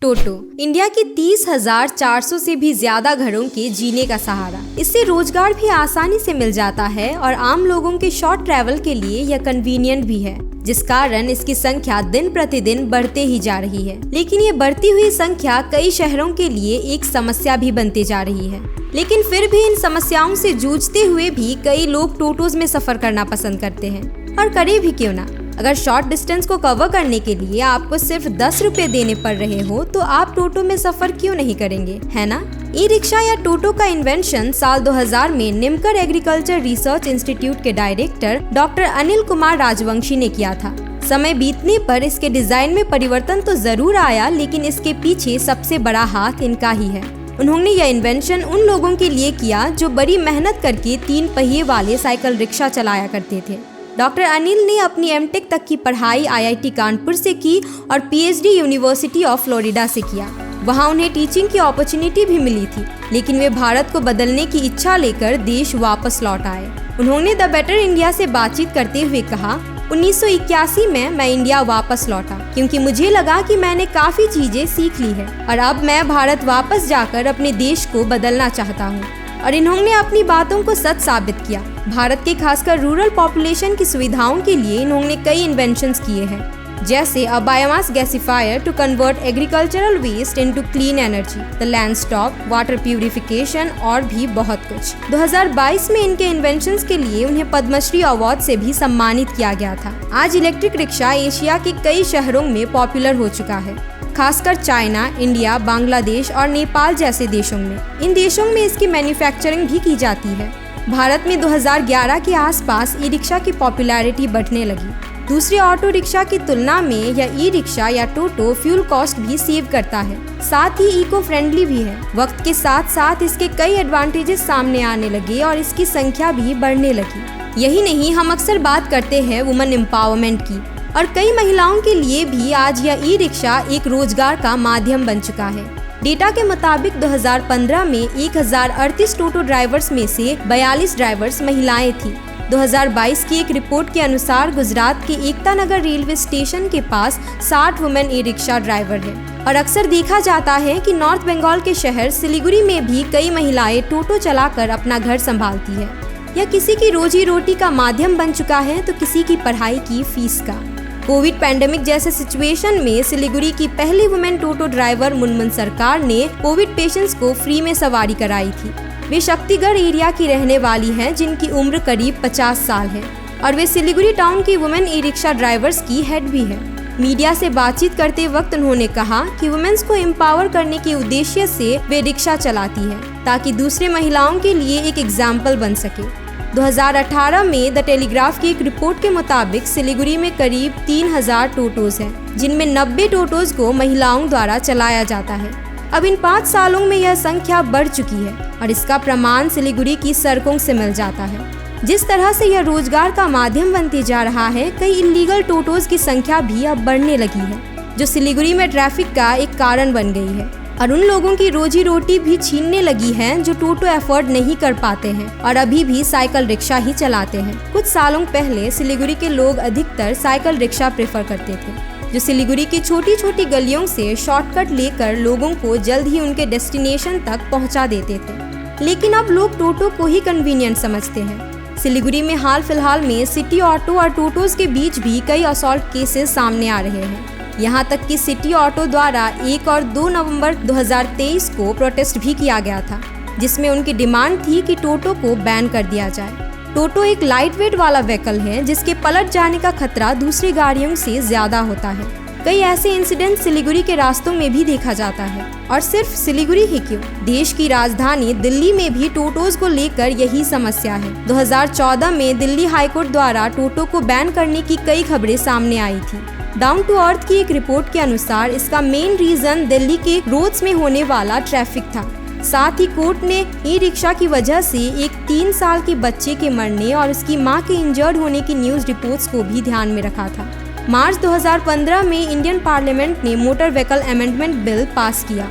टोटो India के 30,400 से भी ज्यादा घरों के जीने का सहारा। इससे रोजगार भी आसानी से मिल जाता है और आम लोगों के शॉर्ट ट्रैवल के लिए यह कन्वीनियंट भी है, जिस कारण इसकी संख्या दिन प्रतिदिन बढ़ते ही जा रही है। लेकिन ये बढ़ती हुई संख्या कई शहरों के लिए एक समस्या भी बनती जा रही है। लेकिन फिर भी इन समस्याओं से जूझते हुए भी कई लोग टोटोज में सफर करना पसंद करते हैं, और करे भी क्यों ना। अगर शॉर्ट डिस्टेंस को कवर करने के लिए आपको सिर्फ 10 रुपए देने पड़ रहे हो तो आप टोटो में सफर क्यों नहीं करेंगे, है ना। ई रिक्शा या टोटो का इन्वेंशन साल 2000 में निमकर एग्रीकल्चर रिसर्च इंस्टीट्यूट के डायरेक्टर डॉक्टर अनिल कुमार राजवंशी ने किया था। समय बीतने पर इसके डिजाइन में परिवर्तन तो जरूर आया, लेकिन इसके पीछे सबसे बड़ा हाथ इनका ही है। उन्होंने यह इन्वेंशन उन लोगों के लिए किया जो बड़ी मेहनत करके 3 पहिए वाले साइकिल रिक्शा चलाया करते थे। डॉक्टर अनिल ने अपनी एमटेक तक की पढ़ाई IIT कानपुर से की और PhD यूनिवर्सिटी ऑफ फ्लोरिडा से किया। वहां उन्हें टीचिंग की अपॉर्चुनिटी भी मिली थी, लेकिन वे भारत को बदलने की इच्छा लेकर देश वापस लौट आए। उन्होंने द बेटर इंडिया से बातचीत करते हुए कहा, 1981 में मैं इंडिया वापस लौटा क्योंकि मुझे लगा कि मैंने काफी चीजें सीख ली है और अब मैं भारत वापस जाकर अपने देश को बदलना चाहता हूँ। और इन्होंने अपनी बातों को सच साबित किया। भारत के खासकर रूरल पॉपुलेशन की सुविधाओं के लिए इन्होंने कई इन्वेंशंस किए हैं, जैसे a biomass gasifier to convert agricultural waste into clean energy, the land stock, water purification और भी बहुत कुछ। 2022 में इनके इन्वेंशंस के लिए उन्हें पद्मश्री अवार्ड से भी सम्मानित किया गया था। आज इलेक्ट्रिक रिक्शा एशिया के कई शहरों में पॉपुलर हो चुका है, खासकर चाइना, इंडिया, बांग्लादेश और नेपाल जैसे देशों में। इन देशों में इसकी मैन्युफैक्चरिंग भी की जाती है। भारत में 2011 के आसपास ई रिक्शा की पॉपुलैरिटी बढ़ने लगी। दूसरे ऑटो रिक्शा की तुलना में यह ई रिक्शा या टोटो फ्यूल कॉस्ट भी सेव करता है, साथ ही इको फ्रेंडली भी है। वक्त के साथ साथ इसके कई एडवांटेजेस सामने आने लगे और इसकी संख्या भी बढ़ने लगी। यही नहीं, हम अक्सर बात करते हैं वुमेन एम्पावरमेंट की, और कई महिलाओं के लिए भी आज यह ई रिक्शा एक रोजगार का माध्यम बन चुका है। डेटा के मुताबिक 2015 में 1038 टोटो ड्राइवर्स में से 42 ड्राइवर्स महिलाएं थी। 2022 की एक रिपोर्ट के अनुसार गुजरात के एकता नगर रेलवे स्टेशन के पास 60 वुमेन ई रिक्शा ड्राइवर है। और अक्सर देखा जाता है कि नॉर्थ बंगाल के शहर सिलीगुड़ी में भी कई महिलाएं टोटो चलाकर अपना घर संभालती है। यह किसी की रोजी रोटी का माध्यम बन चुका है तो किसी की पढ़ाई की फीस का। कोविड पैंडेमिक जैसे सिचुएशन में सिलीगुड़ी की पहली वुमेन टोटो ड्राइवर मुनमुन सरकार ने कोविड पेशेंट्स को फ्री में सवारी कराई थी। वे शक्तिगढ़ एरिया की रहने वाली हैं, जिनकी उम्र करीब 50 साल है, और वे सिलीगुड़ी टाउन की वुमेन ई रिक्शा ड्राइवर्स की हेड भी है। मीडिया से बातचीत करते वक्त उन्होंने कहा कि वुमेन्स को एम्पावर करने के उद्देश्य से वे रिक्शा चलाती है ताकि दूसरे महिलाओं के लिए एक एग्जाम्पल बन सके। 2018 में द टेलीग्राफ की एक रिपोर्ट के मुताबिक सिलीगुड़ी में करीब 3000 टोटोज हैं, जिनमें 90 टोटोज को महिलाओं द्वारा चलाया जाता है। अब इन 5 सालों में यह संख्या बढ़ चुकी है और इसका प्रमाण सिलीगुड़ी की सड़कों से मिल जाता है। जिस तरह से यह रोजगार का माध्यम बनते जा रहा है, कई इलीगल टोटोज की संख्या भी अब बढ़ने लगी है, जो सिलीगुड़ी में ट्रैफिक का एक कारण बन गई है और उन लोगों की रोजी रोटी भी छीनने लगी है जो टोटो अफोर्ड नहीं कर पाते हैं और अभी भी साइकिल रिक्शा ही चलाते हैं। कुछ सालों पहले सिलीगुड़ी के लोग अधिकतर साइकिल रिक्शा प्रेफर करते थे, जो सिलीगुड़ी की छोटी छोटी गलियों से शॉर्टकट लेकर लोगों को जल्द ही उनके डेस्टिनेशन तक पहुंचा देते थे। लेकिन अब लोग टोटो को ही कन्वीनियंट समझते हैं। सिलीगुड़ी में हाल फिलहाल में सिटी ऑटो और टोटोज के बीच भी कई असॉल्ट केसेस सामने आ रहे हैं। यहाँ तक कि सिटी ऑटो द्वारा 1 और 2 नवंबर 2023 को प्रोटेस्ट भी किया गया था, जिसमें उनकी डिमांड थी कि टोटो को बैन कर दिया जाए। टोटो एक लाइट वेट वाला व्हीकल है जिसके पलट जाने का खतरा दूसरी गाड़ियों से ज्यादा होता है। कई ऐसे इंसिडेंट सिलीगुड़ी के रास्तों में भी देखा जाता है, और सिर्फ सिलीगुड़ी ही क्यों, देश की राजधानी दिल्ली में भी टोटोज को लेकर यही समस्या है। 2014 में दिल्ली हाईकोर्ट द्वारा टोटो को बैन करने की कई खबरें सामने आई थी। डाउन टू अर्थ की एक रिपोर्ट के अनुसार इसका मेन रीजन दिल्ली के रोड्स में होने वाला ट्रैफिक था। साथ ही कोर्ट ने ई रिक्शा की वजह से एक 3 साल के बच्चे के मरने और उसकी मां के इंजर्ड होने की न्यूज रिपोर्ट्स को भी ध्यान में रखा था। मार्च 2015 में इंडियन पार्लियामेंट ने motor vehicle amendment bill pass किया।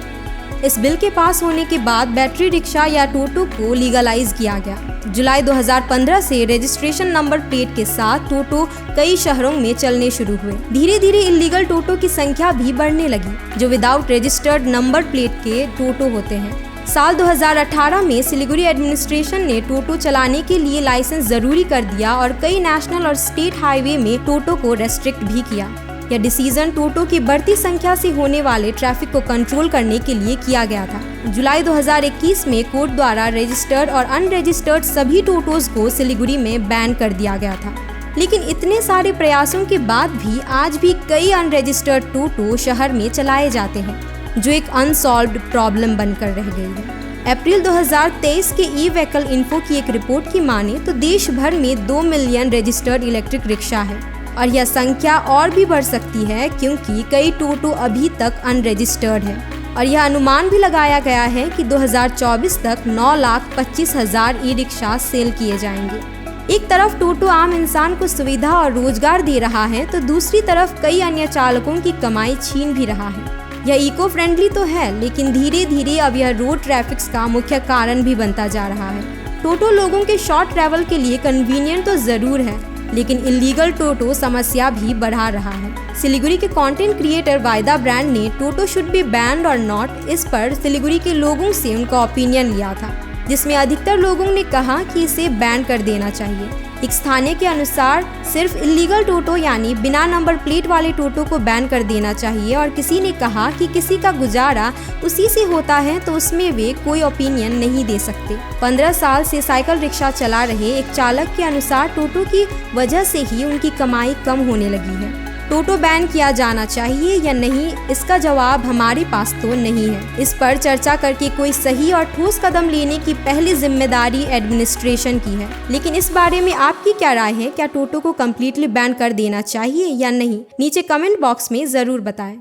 इस बिल के पास होने के बाद बैटरी रिक्शा या टोटो को लीगलाइज किया गया। जुलाई 2015 से रजिस्ट्रेशन नंबर प्लेट के साथ टोटो कई शहरों में चलने शुरू हुए। धीरे धीरे इलीगल टोटो की संख्या भी बढ़ने लगी, जो विदाउट रजिस्टर्ड नंबर प्लेट के टोटो होते हैं। साल 2018 में सिलीगुड़ी एडमिनिस्ट्रेशन ने टोटो चलाने के लिए लाइसेंस जरूरी कर दिया और कई नेशनल और स्टेट हाईवे में टोटो को रेस्ट्रिक्ट भी किया। यह डिसीजन टोटो की बढ़ती संख्या से होने वाले ट्रैफिक को कंट्रोल करने के लिए किया गया था। जुलाई 2021 में कोर्ट द्वारा रजिस्टर्ड और अनरजिस्टर्ड सभी टोटोज को सिलीगुड़ी में बैन कर दिया गया था। लेकिन इतने सारे प्रयासों के बाद भी आज भी कई अनरजिस्टर्ड टोटो शहर में चलाए जाते हैं, जो एक अनसॉल्व्ड प्रॉब्लम बनकर रह गई है। अप्रैल 2023 के ई व्हीकल इन्फो की एक रिपोर्ट की माने तो देश भर में 2 मिलियन रजिस्टर्ड इलेक्ट्रिक रिक्शा है और यह संख्या और भी बढ़ सकती है क्योंकि कई टोटो अभी तक अनरजिस्टर्ड है और यह अनुमान भी लगाया गया है कि 2024 तक 9,25,000 ई रिक्शा सेल किए जाएंगे। एक तरफ टोटो आम इंसान को सुविधा और रोजगार दे रहा है तो दूसरी तरफ कई अन्य चालकों की कमाई छीन भी रहा है। यह इको फ्रेंडली तो है, लेकिन धीरे धीरे अब यह रोड ट्रैफिक का मुख्य कारण भी बनता जा रहा है। टोटो लोगों के शॉर्ट ट्रैवल के लिए कन्वीनियंट तो जरूर है, लेकिन इलीगल टोटो समस्या भी बढ़ा रहा है। सिलीगुड़ी के कंटेंट क्रिएटर वायदा ब्रांड ने टोटो शुड बी बैंड और नॉट इस पर सिलीगुड़ी के लोगों से उनका ओपिनियन लिया था, जिसमें अधिकतर लोगों ने कहा कि इसे बैन कर देना चाहिए। एक स्थानीय के अनुसार सिर्फ इलीगल टोटो यानी बिना नंबर प्लेट वाले टोटो को बैन कर देना चाहिए और किसी ने कहा कि किसी का गुजारा उसी से होता है तो उसमें वे कोई ओपिनियन नहीं दे सकते। 15 साल से साइकिल रिक्शा चला रहे एक चालक के अनुसार टोटो की वजह से ही उनकी कमाई कम होने लगी है। टोटो बैन किया जाना चाहिए या नहीं, इसका जवाब हमारे पास तो नहीं है। इस पर चर्चा करके कोई सही और ठोस कदम लेने की पहली जिम्मेदारी एडमिनिस्ट्रेशन की है। लेकिन इस बारे में आपकी क्या राय है? क्या टोटो को कम्प्लीटली बैन कर देना चाहिए या नहीं? नीचे कमेंट बॉक्स में जरूर बताएं।